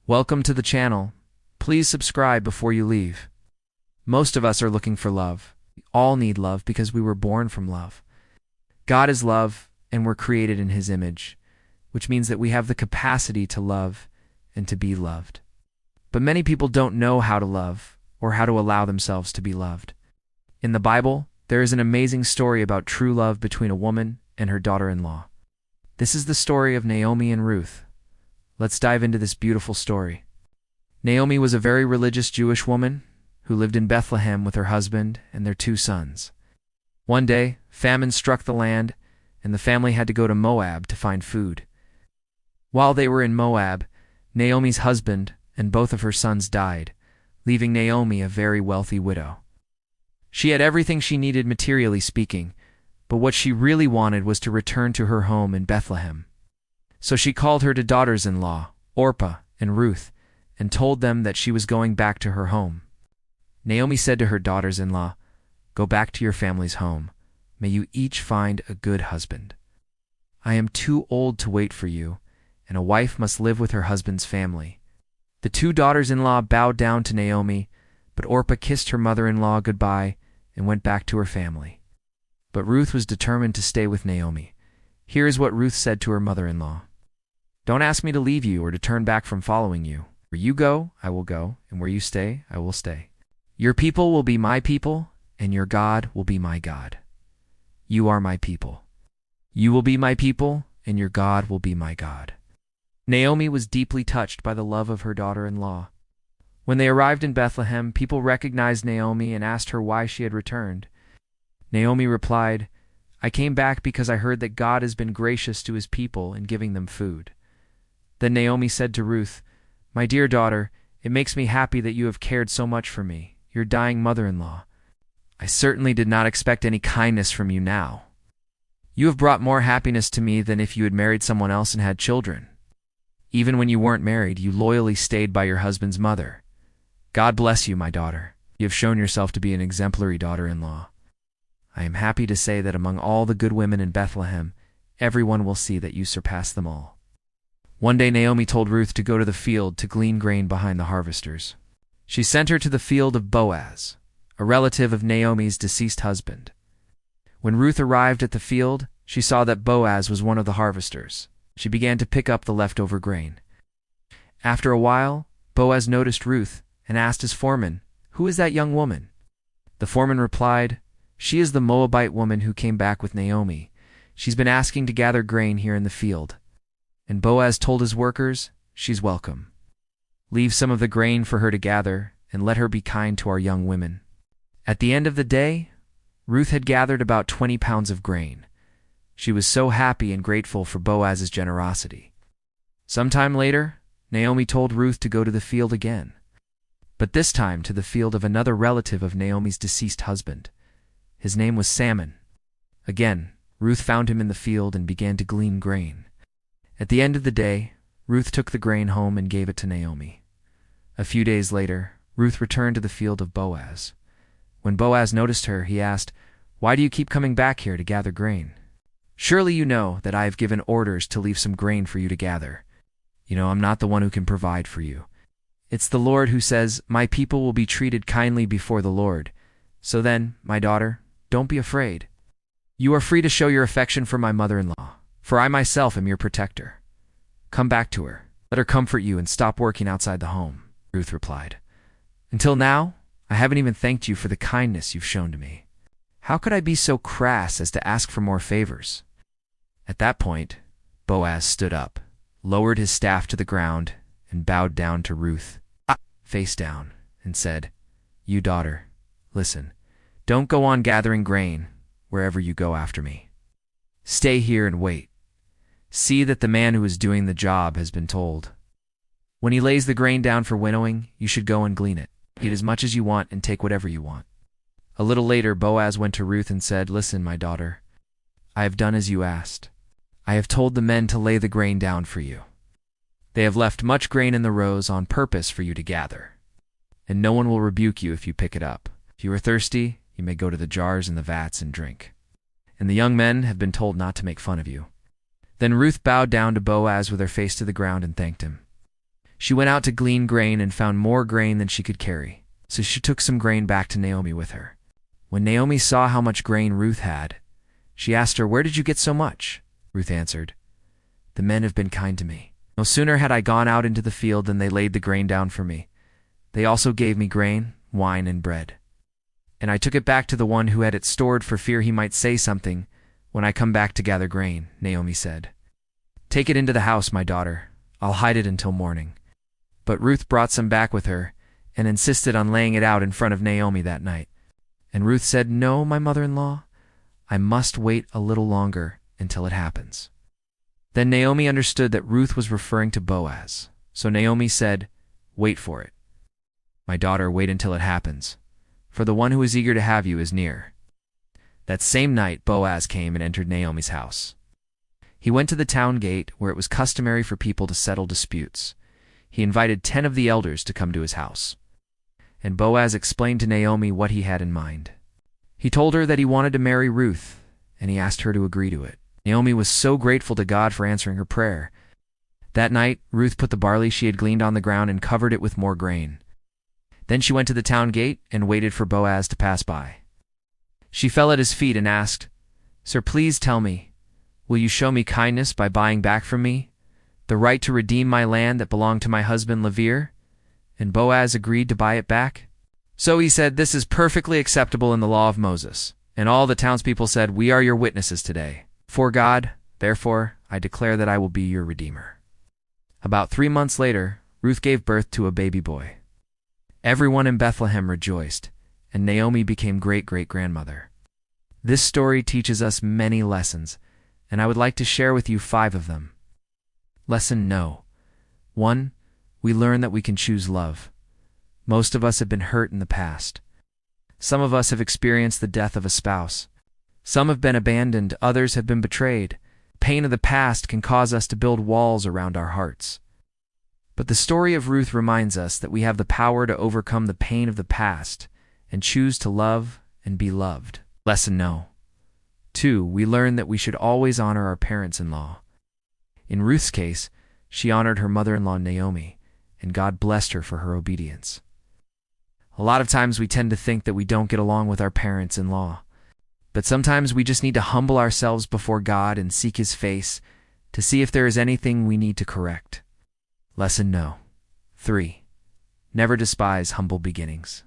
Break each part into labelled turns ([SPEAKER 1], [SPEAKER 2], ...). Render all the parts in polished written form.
[SPEAKER 1] Welcome to the channel. Please subscribe before you leave. Most of us are looking for love. We all need love because we were born from love. God is love, and we're created in His image, which means that we have the capacity to love and to be loved. But many people don't know how to love or how to allow themselves to be loved. In the Bible, there is an amazing story about true love between a woman and her daughter-in-law. This is the story of Naome and Ruth. Let's dive into this beautiful story. Naomi was a very religious Jewish woman who lived in Bethlehem with her husband and their 2 sons. One day, famine struck the land, and the family had to go to Moab to find food. While they were in Moab, Naomi's husband and both of her sons died, leaving Naomi a very wealthy widow. She had everything she needed materially speaking, but what she really wanted was to return to her home in Bethlehem. So she called her 2 daughters-in-law, Orpah and Ruth, and told them that she was going back to her home. Naomi said to her daughters-in-law, "Go back to your family's home. May you each find a good husband. I am too old to wait for you, and a wife must live with her husband's family." The 2 daughters-in-law bowed down to Naomi, but Orpah kissed her mother-in-law goodbye and went back to her family. But Ruth was determined to stay with Naomi. Here is what Ruth said to her mother-in-law. "Don't ask me to leave you or to turn back from following you. Where you go, I will go, and where you stay, I will stay. Your people will be my people, and your God will be my God. You are my people. You will be my people, and your God will be my God." Naomi was deeply touched by the love of her daughter-in-law. When they arrived in Bethlehem, people recognized Naomi and asked her why she had returned. Naomi replied, "I came back because I heard that God has been gracious to His people in giving them food." Then Naomi said to Ruth, "My dear daughter, it makes me happy that you have cared so much for me, your dying mother-in-law. I certainly did not expect any kindness from you now. You have brought more happiness to me than if you had married someone else and had children. Even when you weren't married, you loyally stayed by your husband's mother. God bless you, my daughter. You have shown yourself to be an exemplary daughter-in-law. I am happy to say that among all the good women in Bethlehem, everyone will see that you surpass them all." One day Naomi told Ruth to go to the field to glean grain behind the harvesters. She sent her to the field of Boaz, a relative of Naomi's deceased husband. When Ruth arrived at the field, she saw that Boaz was one of the harvesters. She began to pick up the leftover grain. After a while, Boaz noticed Ruth and asked his foreman, "Who is that young woman?" The foreman replied, "She is the Moabite woman who came back with Naomi. She's been asking to gather grain here in the field." And Boaz told his workers, "She's welcome. Leave some of the grain for her to gather, and let her be kind to our young women." At the end of the day, Ruth had gathered about 20 pounds of grain. She was so happy and grateful for Boaz's generosity. Sometime later, Naomi told Ruth to go to the field again, but this time to the field of another relative of Naomi's deceased husband. His name was Salmon. Again, Ruth found him in the field and began to glean grain. At the end of the day, Ruth took the grain home and gave it to Naomi. A few days later, Ruth returned to the field of Boaz. When Boaz noticed her, he asked, "Why do you keep coming back here to gather grain? Surely you know that I have given orders to leave some grain for you to gather. You know I'm not the one who can provide for you. It's the Lord who says, 'My people will be treated kindly before the Lord.' So then, my daughter, don't be afraid. You are free to show your affection for my mother-in-law, for I myself am your protector. Come back to her. Let her comfort you and stop working outside the home," Ruth replied. "Until now, I haven't even thanked you for the kindness you've shown to me. How could I be so crass as to ask for more favors?" At that point, Boaz stood up, lowered his staff to the ground, and bowed down to Ruth, face down, and said, "You daughter, listen, don't go on gathering grain wherever you go after me. Stay here and wait. See that the man who is doing the job has been told. When he lays the grain down for winnowing, you should go and glean it. Eat as much as you want and take whatever you want." A little later, Boaz went to Ruth and said, "Listen, my daughter, I have done as you asked. I have told the men to lay the grain down for you. They have left much grain in the rows on purpose for you to gather, and no one will rebuke you if you pick it up. If you are thirsty, you may go to the jars and the vats and drink. And the young men have been told not to make fun of you." Then Ruth bowed down to Boaz with her face to the ground and thanked him. She went out to glean grain and found more grain than she could carry. So she took some grain back to Naomi with her. When Naomi saw how much grain Ruth had, she asked her, "Where did you get so much?" Ruth answered, "The men have been kind to me. No sooner had I gone out into the field than they laid the grain down for me. They also gave me grain, wine, and bread. And I took it back to the one who had it stored for fear he might say something when I come back to gather grain," Naomi said. "Take it into the house, my daughter. I'll hide it until morning." But Ruth brought some back with her and insisted on laying it out in front of Naomi that night. And Ruth said, "No, my mother-in-law, I must wait a little longer until it happens." Then Naomi understood that Ruth was referring to Boaz. So Naomi said, "Wait for it. My daughter, wait until it happens, for the one who is eager to have you is near." That same night Boaz came and entered Naomi's house. He went to the town gate, where it was customary for people to settle disputes. He invited 10 of the elders to come to his house. And Boaz explained to Naomi what he had in mind. He told her that he wanted to marry Ruth, and he asked her to agree to it. Naomi was so grateful to God for answering her prayer. That night, Ruth put the barley she had gleaned on the ground and covered it with more grain. Then she went to the town gate and waited for Boaz to pass by. She fell at his feet and asked, "Sir, please tell me, will you show me kindness by buying back from me the right to redeem my land that belonged to my husband Levir?" And Boaz agreed to buy it back. So he said, "This is perfectly acceptable in the law of Moses." And all the townspeople said, "We are your witnesses today. For God, therefore, I declare that I will be your redeemer." About 3 months later, Ruth gave birth to a baby boy. Everyone in Bethlehem rejoiced, and Naomi became great-great-grandmother. This story teaches us many lessons, and I would like to share with you 5 of them. Lesson No. 1. We learn that we can choose love. Most of us have been hurt in the past. Some of us have experienced the death of a spouse. Some have been abandoned, others have been betrayed. Pain of the past can cause us to build walls around our hearts. But the story of Ruth reminds us that we have the power to overcome the pain of the past and choose to love and be loved. Lesson No. 2. We learn that we should always honor our parents-in-law. In Ruth's case, she honored her mother-in-law Naomi, and God blessed her for her obedience. A lot of times we tend to think that we don't get along with our parents-in-law, but sometimes we just need to humble ourselves before God and seek His face to see if there is anything we need to correct. Lesson No. 3. Never despise humble beginnings.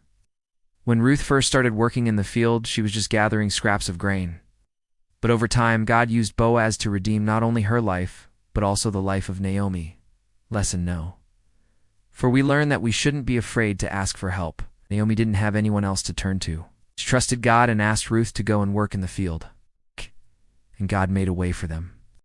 [SPEAKER 1] When Ruth first started working in the field, she was just gathering scraps of grain. But over time, God used Boaz to redeem not only her life, but also the life of Naomi. Lesson No. For we learn that we shouldn't be afraid to ask for help. Naomi didn't have anyone else to turn to. She trusted God and asked Ruth to go and work in the field. And God made a way for them.